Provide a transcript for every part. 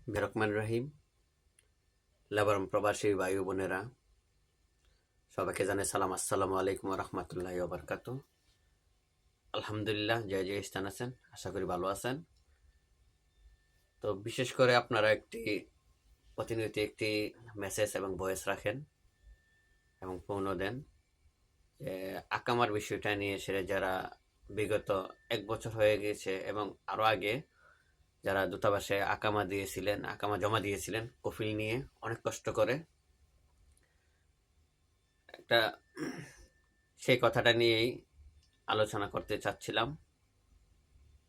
রহমান রহিম। Lebanon প্রবাসী ভাই ও বোনেরা, সবাইকে জানাই সালাম। আসসালামু আলাইকুম রহমতুল্লাহি ওয়া বারাকাতুহু। আলহামদুলিল্লাহ, যে যে স্থান আছেন আশা করি ভালো আছেন। তো বিশেষ করে আপনারা প্রতিনিয়ত একটি মেসেজ এবং ভয়েস রাখেন এবং ফোনও দেন যে আকামার বিষয়টা নিয়ে, সেটা যারা বিগত 1 বছর হয়ে গিয়েছে এবং আরো আগে যারা দূতাবাসে আকামা জমা দিয়েছিলেন কফিল নিয়ে অনেক কষ্ট করে, একটা সেই কথাটা নিয়েই আলোচনা করতে চাচ্ছিলাম।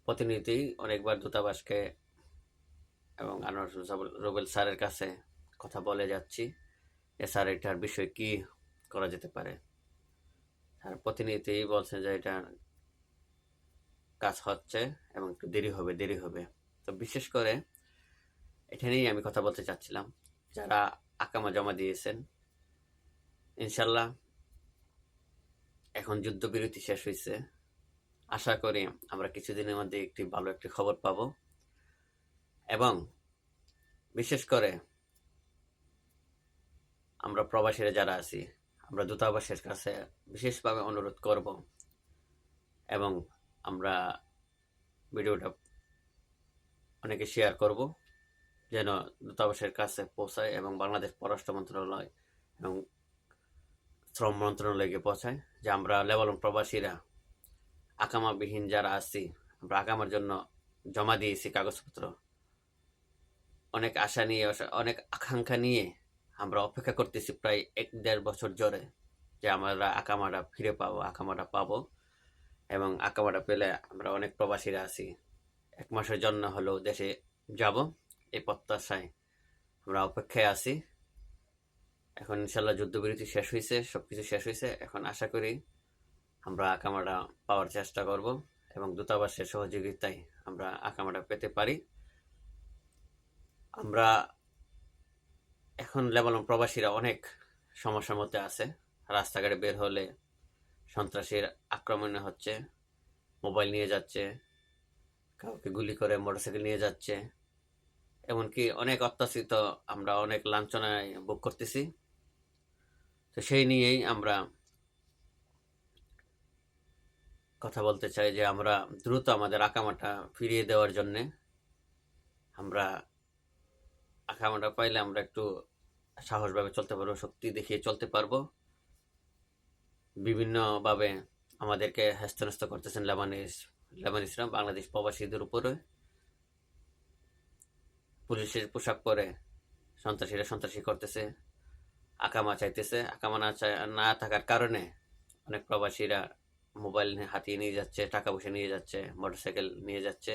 প্রতিনিয়তই অনেকবার দূতাবাসকে এবং আনোয়ার রুবেল স্যারের কাছে কথা বলে যাচ্ছি যে স্যার, এটার বিষয় কি করা যেতে পারে। স্যার প্রতিনিয়তই বলছেন যে এটা কাজ হচ্ছে এবং একটু দেরি হবে। তো বিশেষ করে এটা নিয়েই আমি কথা বলতে চাচ্ছিলাম। যারা আকামা জমা দিয়েছেন, ইনশাল্লাহ এখন যুদ্ধবিরতি শেষ হয়েছে। আশা করি আমরা কিছুদিনের মধ্যে ভালো একটি খবর পাবো এবং বিশেষ করে আমরা প্রবাসীরা যারা আছি, আমরা দূতাবাসের কাছে বিশেষভাবে অনুরোধ করব এবং আমরা ভিডিওটা অনেকে শেয়ার করব যেন দূতাবাসের কাছে পৌঁছায় এবং বাংলাদেশ পররাষ্ট্র মন্ত্রণালয় এবং শ্রম মন্ত্রণালয়কে পৌঁছায় যে আমরা লেবানন প্রবাসীরা আকামাবিহীন যারা আছি, আমরা আকামার জন্য জমা দিয়েছি কাগজপত্র, অনেক আশা নিয়ে, অনেক আকাঙ্ক্ষা নিয়ে আমরা অপেক্ষা করতেছি প্রায় 1-1.5 বছর ধরে যে আমরা আকামাটা ফিরে পাবো, আকামাটা পাবো। এবং আকামাটা পেলে আমরা অনেক প্রবাসীরা আছি 1 মাসের জন্য হলেও দেশে যাব, এই প্রত্যাশায় আমরা অপেক্ষায় আছি। এখন ইনশাল্লাহ যুদ্ধবিরতি শেষ হয়েছে, সবকিছু শেষ হয়েছে। এখন আশা করি আমরা আকামাটা পাওয়ার চেষ্টা করব এবং দূতাবাসের সহযোগিতায় আমরা আকামাটা পেতে পারি। আমরা এখন লেবানন প্রবাসীরা অনেক সমস্যার মধ্যে আছে। রাস্তাঘাটে বের হলে সন্ত্রাসীর আক্রমণে হচ্ছে, মোবাইল নিয়ে যাচ্ছে, কাউকে গুলি করে মোটরসাইকেল নিয়ে যাচ্ছে, এমনকি অনেক অত্যাচারিত, আমরা অনেক লাঞ্ছনায় ভোগ করতেছি। তো সেই নিয়েই আমরা কথা বলতে চাই যে আমরা দ্রুত আমাদের আকামাটা ফিরিয়ে দেওয়ার জন্যে, আমরা আকামাটা পাইলে আমরা একটু সাহসভাবে চলতে পারবো, শক্তি দেখিয়ে চলতে পারবো। বিভিন্নভাবে আমাদেরকে হেস্তনেস্ত করতেছেন লেবানিসরা বাংলাদেশ প্রবাসীদের উপরে। পুলিশের পোশাক পরে সন্ত্রাসী করতেছে, আকামা চাইতেছে। আকামা না থাকার কারণে অনেক প্রবাসীরা মোবাইল হাতিয়ে নিয়ে যাচ্ছে, টাকা পয়সা নিয়ে যাচ্ছে, মোটরসাইকেল নিয়ে যাচ্ছে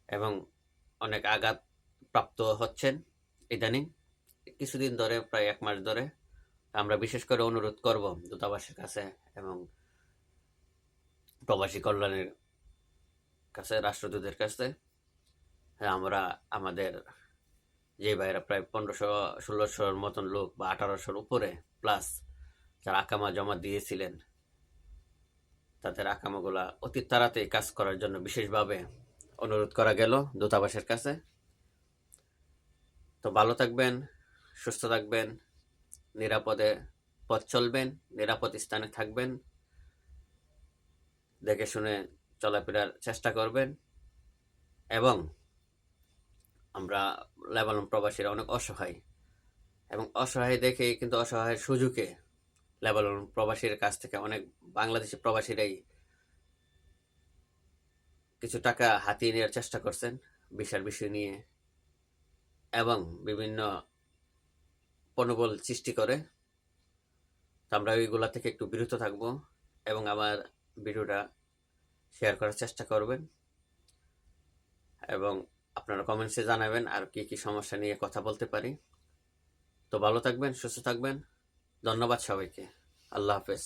এবং অনেক আঘাত প্রাপ্ত হচ্ছেন ইদানিং কিছুদিন ধরে, প্রায় 1 মাস ধরে। আমরা বিশেষ করে অনুরোধ করব দূতাবাসের কাছে এবং প্রবাসী কল্যাণের কাছে, রাষ্ট্রদূতের কাছে, আমরা আমাদের যে ভাইরা প্রায় 1500-1600 মতন লোক বা 1800-র উপরে প্লাস যারা আকামা জমা দিয়েছিলেন, তাদের আকামাগুলা অতি তাড়াতাড়ি কাজ করার জন্য বিশেষভাবে অনুরোধ করা গেল দূতাবাসের কাছে। তো ভালো থাকবেন, সুস্থ থাকবেন, নিরাপদে পথ চলবেন, নিরাপদ স্থানে থাকবেন, দেখে শুনে চলাফেরার চেষ্টা করবেন। এবং আমরা লেবানন প্রবাসীরা অনেক অসহায় এবং অসহায় দেখে কিন্তু অসহায়ের সুযোগে লেবানন প্রবাসীর কাছ থেকে অনেক বাংলাদেশি প্রবাসীরাই কিছু টাকা হাতিয়ে নেওয়ার চেষ্টা করছেন ভিসার বিষয় নিয়ে এবং বিভিন্ন প্রলোভন সৃষ্টি করে। তো আমরা ওইগুলা থেকে একটু বিরত থাকবো এবং আমার ভিডিওটা শেয়ার করার চেষ্টা করবেন এবং আপনারা কমেন্টসে জানাবেন আর কি কি সমস্যা নিয়ে কথা বলতে পারি। তো ভালো থাকবেন, সুস্থ থাকবেন। ধন্যবাদ সবাইকে। আল্লাহ হাফেজ।